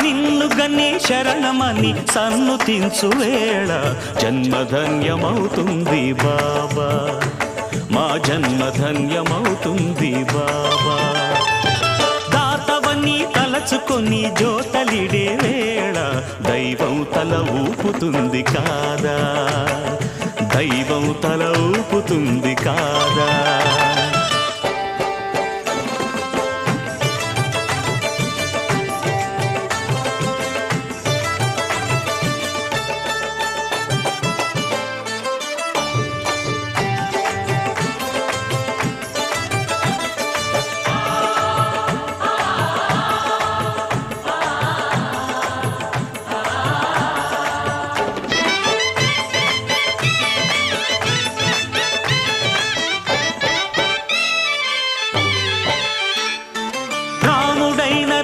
నిన్ను గని శరణమని సన్నుతించు వేళ జన్మధన్యమవుతుంది బాబా, మా జన్మధన్యమవుతుంది బాబా. దాతవని తలచుకొని జోతలిడే వేళ దైవం తల ఊపుతుంది కాదా, దైవం తల ఊపుతుంది కాదా.